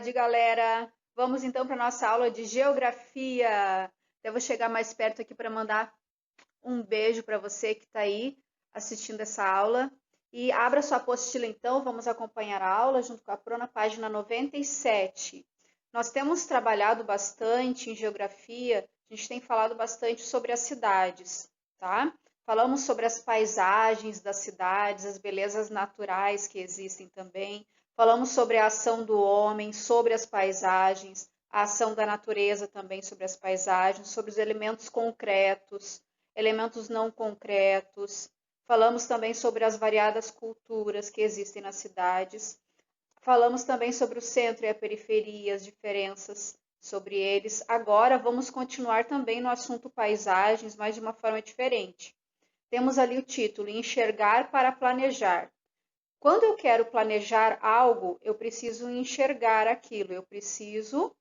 tarde, galera. Vamos então para a nossa aula de geografia. Eu vou chegar mais perto aqui para mandar um beijo para você que está aí assistindo essa aula. E abra sua apostila então, vamos acompanhar a aula junto com a Pro na página 97. Nós temos trabalhado bastante em geografia, a gente tem falado bastante sobre as cidades, tá? Falamos sobre as paisagens das cidades, as belezas naturais que existem também. Falamos sobre a ação do homem, sobre as paisagens, a ação da natureza também sobre as paisagens, sobre os elementos concretos, elementos não concretos. Falamos também sobre as variadas culturas que existem nas cidades. Falamos também sobre o centro e a periferia, as diferenças sobre eles. Agora vamos continuar também no assunto paisagens, mas de uma forma diferente. Temos ali o título, Enxergar para Planejar. Quando eu quero planejar algo, eu preciso enxergar aquilo, eu preciso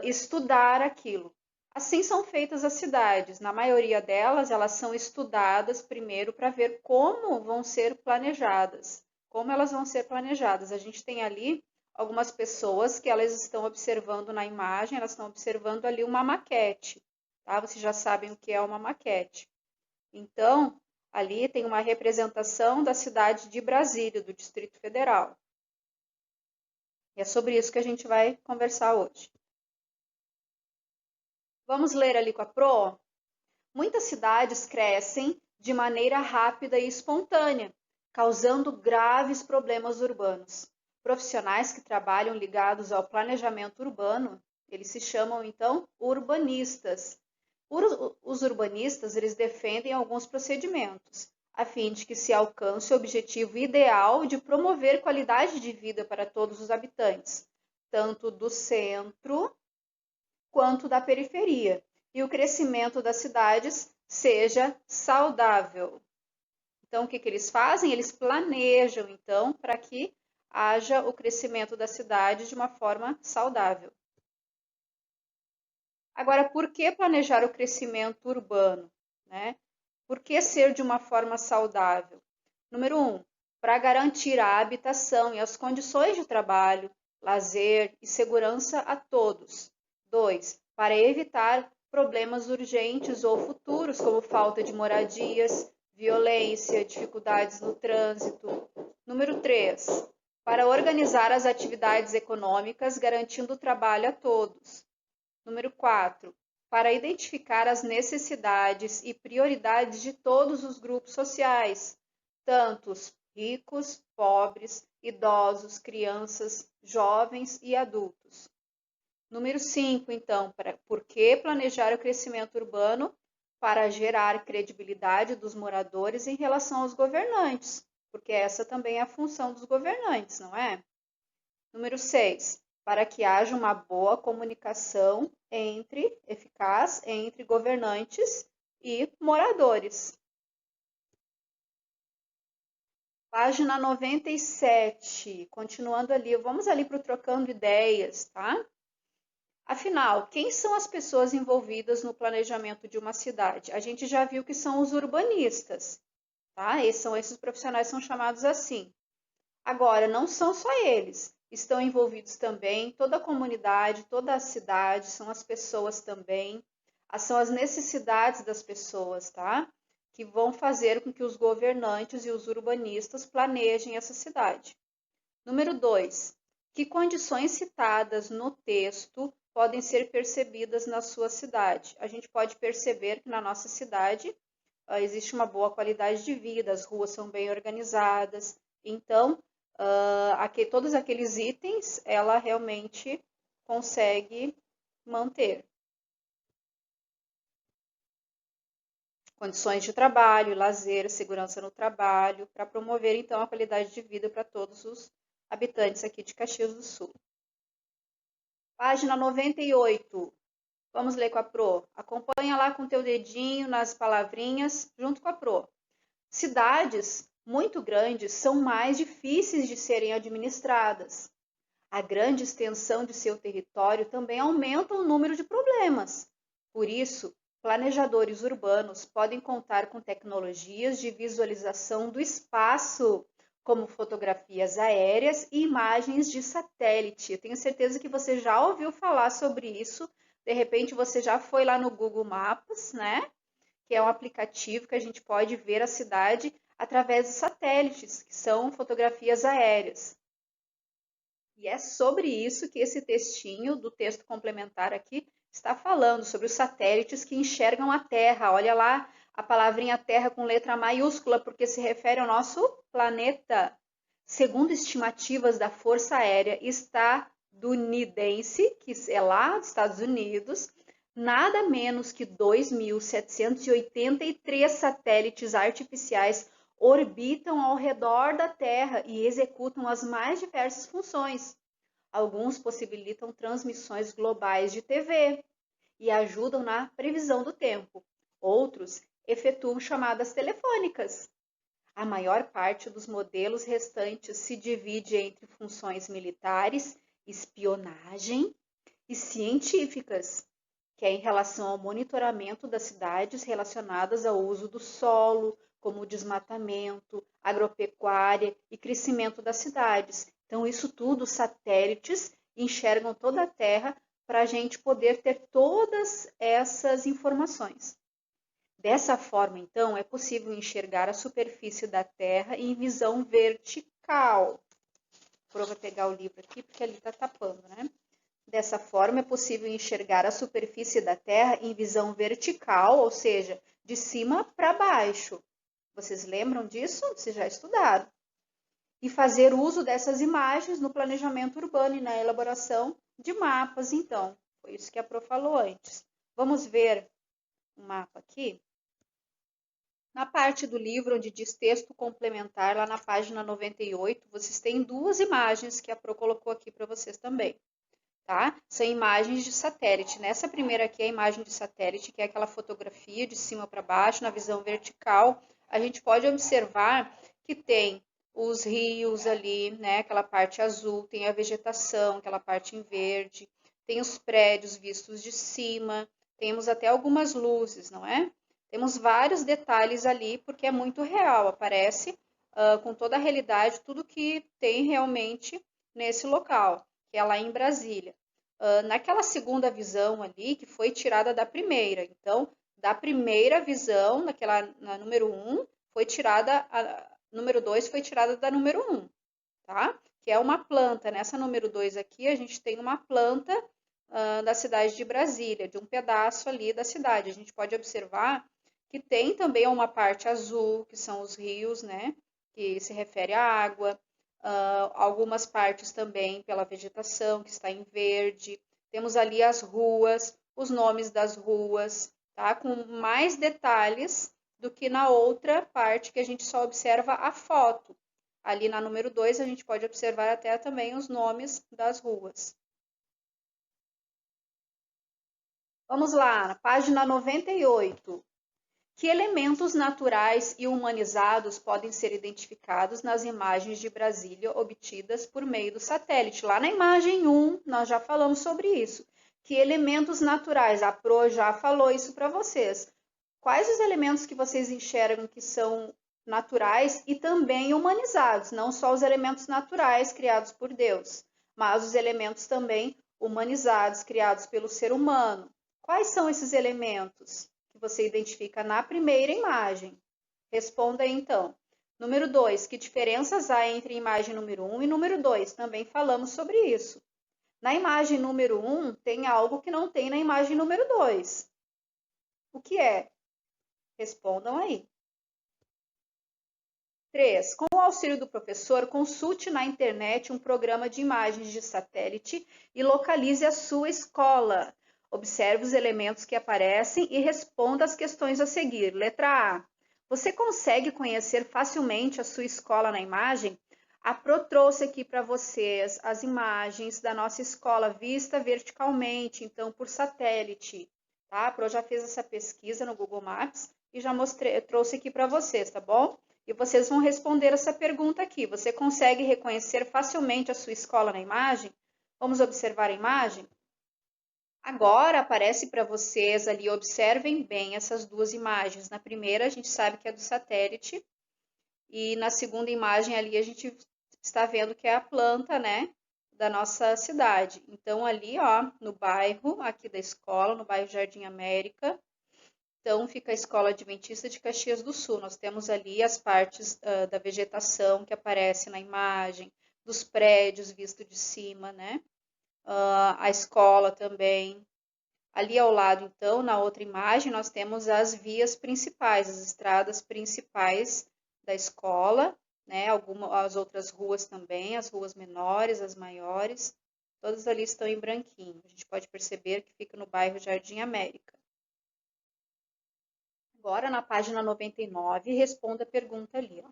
estudar aquilo. Assim são feitas as cidades. Na maioria delas, elas são estudadas primeiro para ver como vão ser planejadas. Como elas vão ser planejadas. A gente tem ali algumas pessoas que elas estão observando na imagem, elas estão observando ali uma maquete. Tá? Vocês já sabem o que é uma maquete. Então, ali tem uma representação da cidade de Brasília, do Distrito Federal. E é sobre isso que a gente vai conversar hoje. Vamos ler ali com a Pro? Muitas cidades crescem de maneira rápida e espontânea, causando graves problemas urbanos. Profissionais que trabalham ligados ao planejamento urbano, eles se chamam então urbanistas. Os urbanistas, eles defendem alguns procedimentos, a fim de que se alcance o objetivo ideal de promover qualidade de vida para todos os habitantes, tanto do centro quanto da periferia, e o crescimento das cidades seja saudável. Então, o que eles fazem? Eles planejam, então, para que haja o crescimento da cidade de uma forma saudável. Agora, por que planejar o crescimento urbano? Né? Por que ser de uma forma saudável? Número 1, para garantir a habitação e as condições de trabalho, lazer e segurança a todos. 2, para evitar problemas urgentes ou futuros, como falta de moradias, violência, dificuldades no trânsito. Número 3, para organizar as atividades econômicas, garantindo o trabalho a todos. Número 4, para identificar as necessidades e prioridades de todos os grupos sociais, tanto os ricos, pobres, idosos, crianças, jovens e adultos. Número 5, então, por que planejar o crescimento urbano? Para gerar credibilidade dos moradores em relação aos governantes, porque essa também é a função dos governantes, não é? Número 6, para que haja uma boa comunicação eficaz entre governantes e moradores. Página 97, continuando ali, vamos ali para o trocando ideias, tá? Afinal, quem são as pessoas envolvidas no planejamento de uma cidade? A gente já viu que são os urbanistas, tá? Esses profissionais são chamados assim. Agora, não são só eles. Estão envolvidos também toda a comunidade, toda a cidade, são as pessoas também, são as necessidades das pessoas, tá? Que vão fazer com que os governantes e os urbanistas planejem essa cidade. Número 2, que condições citadas no texto podem ser percebidas na sua cidade? A gente pode perceber que na nossa cidade existe uma boa qualidade de vida, as ruas são bem organizadas, então todos aqueles itens ela realmente consegue manter. Condições de trabalho, lazer, segurança no trabalho, para promover então a qualidade de vida para todos os habitantes aqui de Caxias do Sul. Página 98. Vamos ler com a Pro. Acompanha lá com o teu dedinho nas palavrinhas, junto com a Pro. Cidades muito grandes são mais difíceis de serem administradas. A grande extensão de seu território também aumenta o número de problemas. Por isso, planejadores urbanos podem contar com tecnologias de visualização do espaço, como fotografias aéreas e imagens de satélite. Eu tenho certeza que você já ouviu falar sobre isso. De repente você já foi lá no Google Maps, né? Que é um aplicativo que a gente pode ver a cidade através de satélites, que são fotografias aéreas. E é sobre isso que esse textinho do texto complementar aqui está falando, sobre os satélites que enxergam a Terra. Olha lá a palavrinha Terra com letra maiúscula, porque se refere ao nosso planeta. Segundo estimativas da Força Aérea Estadunidense, que é lá dos Estados Unidos, nada menos que 2.783 satélites artificiais orbitam ao redor da Terra e executam as mais diversas funções. Alguns possibilitam transmissões globais de TV e ajudam na previsão do tempo. Outros efetuam chamadas telefônicas. A maior parte dos modelos restantes se divide entre funções militares, espionagem e científicas, que é em relação ao monitoramento das cidades relacionadas ao uso do solo, como o desmatamento, agropecuária e crescimento das cidades. Então, isso tudo, satélites enxergam toda a Terra para a gente poder ter todas essas informações. Dessa forma, então, é possível enxergar a superfície da Terra em visão vertical. Vou pegar o livro aqui, porque ali está tapando, né? Dessa forma, é possível enxergar a superfície da Terra em visão vertical, ou seja, de cima para baixo. Vocês lembram disso? Vocês já estudaram. E fazer uso dessas imagens no planejamento urbano e na elaboração de mapas, então. Foi isso que a Pro falou antes. Vamos ver um mapa aqui? Na parte do livro onde diz texto complementar, lá na página 98, vocês têm duas imagens que a Pro colocou aqui para vocês também. Tá? São imagens de satélite. Nessa primeira aqui é a imagem de satélite, que é aquela fotografia de cima para baixo, na visão vertical. A gente pode observar que tem os rios ali, né? Aquela parte azul, tem a vegetação, aquela parte em verde, tem os prédios vistos de cima, temos até algumas luzes, não é? Temos vários detalhes ali, porque é muito real, aparece com toda a realidade, tudo que tem realmente nesse local, que é lá em Brasília. Naquela segunda visão ali, que foi tirada da primeira. Então, da primeira visão, na número 1, foi tirada, número 2 foi tirada da número 1, tá? Que é uma planta. Nessa número 2 aqui, a gente tem uma planta da cidade de Brasília, de um pedaço ali da cidade. A gente pode observar que tem também uma parte azul, que são os rios, né? Que se refere à água. Algumas partes também pela vegetação, que está em verde. Temos ali as ruas, os nomes das ruas, tá? Com mais detalhes do que na outra parte que a gente só observa a foto. Ali na número 2 a gente pode observar até também os nomes das ruas. Vamos lá, na página 98. Que elementos naturais e humanizados podem ser identificados nas imagens de Brasília obtidas por meio do satélite? Lá na imagem 1, nós já falamos sobre isso. Que elementos naturais? A Pro já falou isso para vocês. Quais os elementos que vocês enxergam que são naturais e também humanizados? Não só os elementos naturais criados por Deus, mas os elementos também humanizados, criados pelo ser humano. Quais são esses elementos que você identifica na primeira imagem? Responda aí, então. Número 2, que diferenças há entre imagem número 1 e número 2? Também falamos sobre isso. Na imagem número 1, tem algo que não tem na imagem número 2. O que é? Respondam aí. 3. Com o auxílio do professor, consulte na internet um programa de imagens de satélite e localize a sua escola. Observe os elementos que aparecem e responda as questões a seguir. Letra A. Você consegue conhecer facilmente a sua escola na imagem? A Pro trouxe aqui para vocês as imagens da nossa escola vista verticalmente, então por satélite. Tá? A Pro já fez essa pesquisa no Google Maps e já trouxe aqui para vocês, tá bom? E vocês vão responder essa pergunta aqui. Você consegue reconhecer facilmente a sua escola na imagem? Vamos observar a imagem? Agora aparece para vocês ali, observem bem essas duas imagens. Na primeira, a gente sabe que é do satélite. E na segunda imagem ali a gente está vendo que é a planta, né, da nossa cidade. Então ali, ó, no bairro aqui da escola, no bairro Jardim América, então fica a Escola Adventista de Caxias do Sul. Nós temos ali as partes da vegetação que aparece na imagem, dos prédios visto de cima, né? A escola também. Ali ao lado, então, na outra imagem, nós temos as vias principais, as estradas principais da escola, né? As outras ruas também, as ruas menores, as maiores, todas ali estão em branquinho. A gente pode perceber que fica no bairro Jardim América. Agora, na página 99, responda a pergunta ali, ó.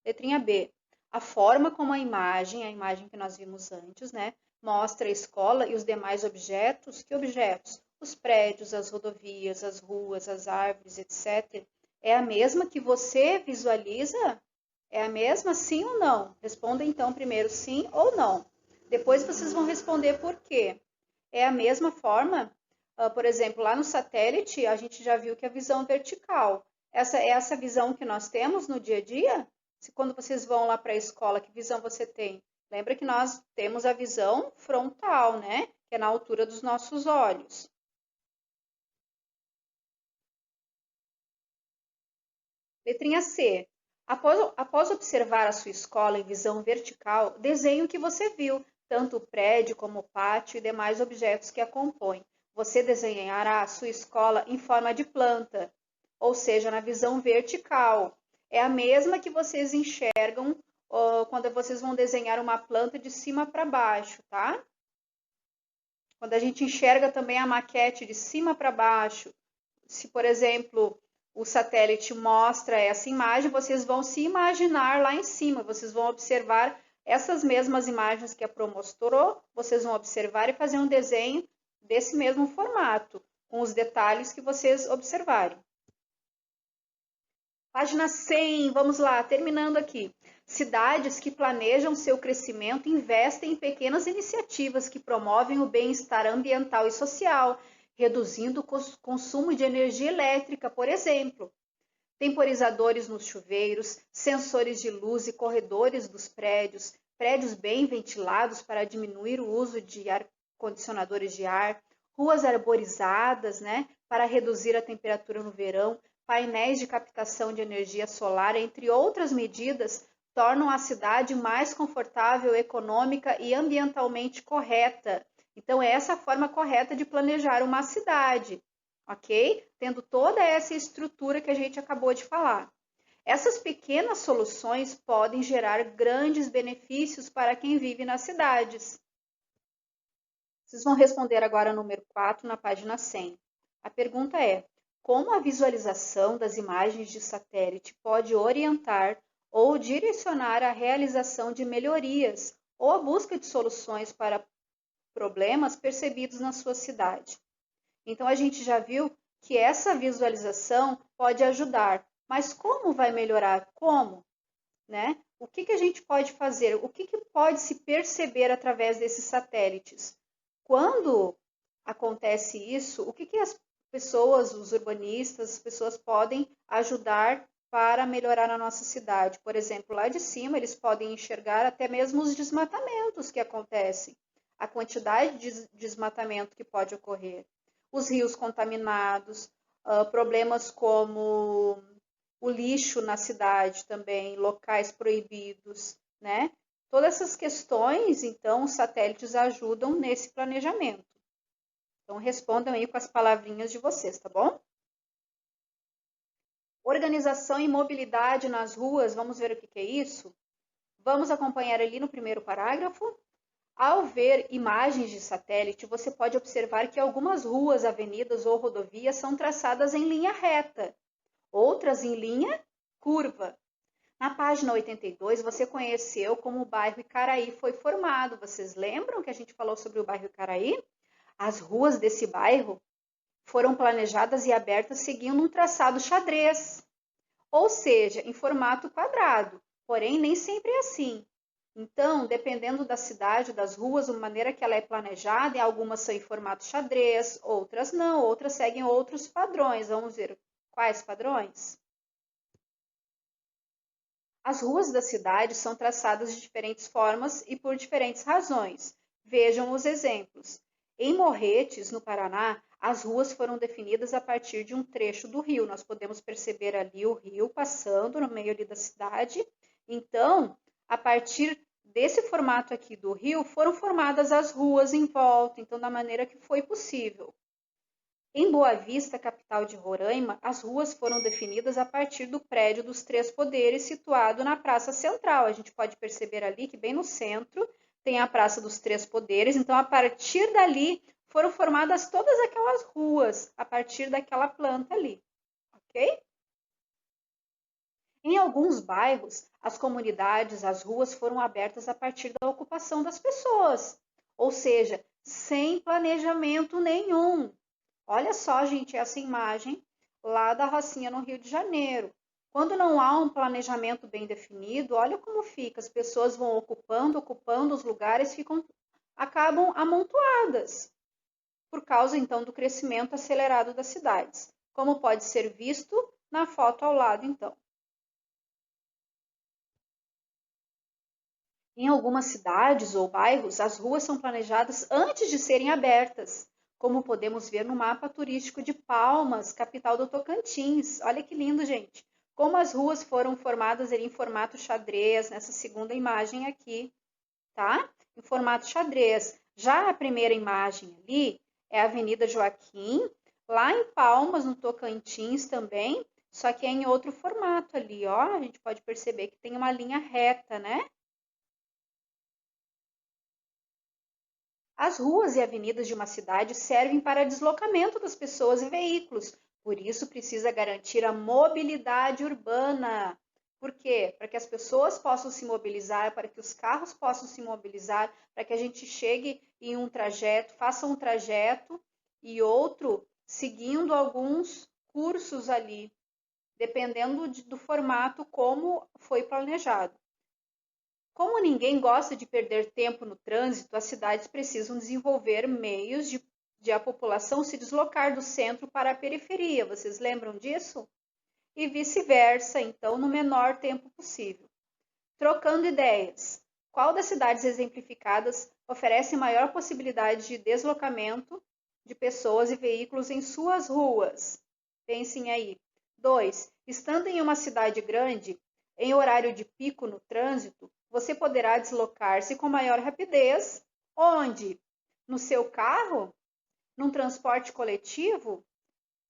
Letrinha B. A forma como a imagem que nós vimos antes, né, mostra a escola e os demais objetos. Que objetos? Os prédios, as rodovias, as ruas, as árvores, etc. É a mesma que você visualiza? É a mesma, sim ou não? Responda então primeiro sim ou não. Depois vocês vão responder por quê. É a mesma forma? Por exemplo, lá no satélite, a gente já viu que a visão vertical. Essa é essa visão que nós temos no dia a dia? Se quando vocês vão lá para a escola, que visão você tem? Lembra que nós temos a visão frontal, né? Que é na altura dos nossos olhos. Letrinha C. Após observar a sua escola em visão vertical, desenhe o que você viu, tanto o prédio como o pátio e demais objetos que a compõem. Você desenhará a sua escola em forma de planta, ou seja, na visão vertical. É a mesma que vocês enxergam quando vocês vão desenhar uma planta de cima para baixo, tá? Quando a gente enxerga também a maquete de cima para baixo, se, por exemplo, o satélite mostra essa imagem, vocês vão se imaginar lá em cima, vocês vão observar essas mesmas imagens que a Pro mostrou, vocês vão observar e fazer um desenho desse mesmo formato, com os detalhes que vocês observarem. Página 100, vamos lá, terminando aqui. Cidades que planejam seu crescimento investem em pequenas iniciativas que promovem o bem-estar ambiental e social, reduzindo o consumo de energia elétrica, por exemplo. Temporizadores nos chuveiros, sensores de luz e corredores dos prédios, prédios bem ventilados para diminuir o uso de condicionadores de ar, ruas arborizadas, né, para reduzir a temperatura no verão, painéis de captação de energia solar, entre outras medidas, tornam a cidade mais confortável, econômica e ambientalmente correta. Então, é essa a forma correta de planejar uma cidade, ok? Tendo toda essa estrutura que a gente acabou de falar. Essas pequenas soluções podem gerar grandes benefícios para quem vive nas cidades. Vocês vão responder agora o número 4 na página 100. A pergunta é: como a visualização das imagens de satélite pode orientar ou direcionar a realização de melhorias ou a busca de soluções para problemas percebidos na sua cidade? Então, a gente já viu que essa visualização pode ajudar, mas como vai melhorar? Como? Né? O que a gente pode fazer? O que pode se perceber através desses satélites? Quando acontece isso, o que as pessoas, os urbanistas, as pessoas podem ajudar para melhorar a nossa cidade? Por exemplo, lá de cima, eles podem enxergar até mesmo os desmatamentos que acontecem, a quantidade de desmatamento que pode ocorrer, os rios contaminados, problemas como o lixo na cidade também, locais proibidos, né? Todas essas questões, então, os satélites ajudam nesse planejamento. Então, respondam aí com as palavrinhas de vocês, tá bom? Organização e mobilidade nas ruas, vamos ver o que é isso? Vamos acompanhar ali no primeiro parágrafo. Ao ver imagens de satélite, você pode observar que algumas ruas, avenidas ou rodovias são traçadas em linha reta, outras em linha curva. Na página 82, você conheceu como o bairro Icaraí foi formado. Vocês lembram que a gente falou sobre o bairro Icaraí? As ruas desse bairro foram planejadas e abertas seguindo um traçado xadrez, ou seja, em formato quadrado, porém nem sempre é assim. Então, dependendo da cidade, das ruas, a maneira que ela é planejada, algumas são em formato xadrez, outras não, outras seguem outros padrões. Vamos ver quais padrões? As ruas da cidade são traçadas de diferentes formas e por diferentes razões. Vejam os exemplos. Em Morretes, no Paraná, as ruas foram definidas a partir de um trecho do rio. Nós podemos perceber ali o rio passando no meio ali da cidade. Então, a partir desse formato aqui do rio, foram formadas as ruas em volta, então da maneira que foi possível. Em Boa Vista, capital de Roraima, as ruas foram definidas a partir do prédio dos Três Poderes, situado na Praça Central. A gente pode perceber ali que bem no centro tem a Praça dos Três Poderes. Então, a partir dali, foram formadas todas aquelas ruas, a partir daquela planta ali, ok? Em alguns bairros, as comunidades, as ruas foram abertas a partir da ocupação das pessoas, ou seja, sem planejamento nenhum. Olha só, gente, essa imagem lá da Rocinha, no Rio de Janeiro. Quando não há um planejamento bem definido, olha como fica. As pessoas vão ocupando os lugares, acabam amontoadas, por causa então do crescimento acelerado das cidades, como pode ser visto na foto ao lado, então. Em algumas cidades ou bairros, as ruas são planejadas antes de serem abertas, como podemos ver no mapa turístico de Palmas, capital do Tocantins. Olha que lindo, gente! Como as ruas foram formadas em formato xadrez, nessa segunda imagem aqui, tá? Em formato xadrez. Já a primeira imagem ali é a Avenida Joaquim, lá em Palmas, no Tocantins também, só que é em outro formato ali, ó. A gente pode perceber que tem uma linha reta, né? As ruas e avenidas de uma cidade servem para deslocamento das pessoas e veículos, por isso precisa garantir a mobilidade urbana. Por quê? Para que as pessoas possam se mobilizar, para que os carros possam se mobilizar, para que a gente chegue em um trajeto, faça um trajeto e outro seguindo alguns cursos ali, dependendo do formato como foi planejado. Como ninguém gosta de perder tempo no trânsito, as cidades precisam desenvolver meios de a população se deslocar do centro para a periferia. Vocês lembram disso? E vice-versa, então, no menor tempo possível. Trocando ideias. Qual das cidades exemplificadas oferece maior possibilidade de deslocamento de pessoas e veículos em suas ruas? Pensem aí. 2. Estando em uma cidade grande, em horário de pico no trânsito, você poderá deslocar-se com maior rapidez. Onde? No seu carro? Num transporte coletivo?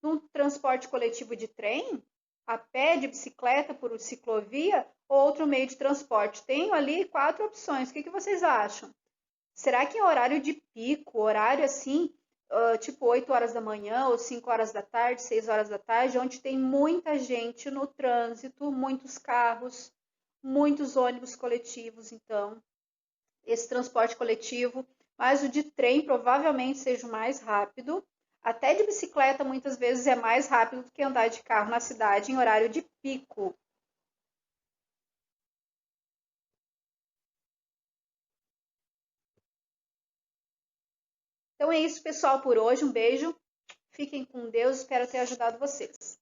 Num transporte coletivo de trem? A pé, de bicicleta, por ciclovia ou outro meio de transporte? Tenho ali 4 opções. O que vocês acham? Será que em horário de pico, horário assim, tipo 8 horas da manhã ou 5 horas da tarde, 6 horas da tarde, onde tem muita gente no trânsito, muitos carros, muitos ônibus coletivos, então, esse transporte coletivo, mas o de trem provavelmente seja o mais rápido. Até de bicicleta, muitas vezes, é mais rápido do que andar de carro na cidade em horário de pico. Então é isso, pessoal, por hoje. Um beijo. Fiquem com Deus. Espero ter ajudado vocês.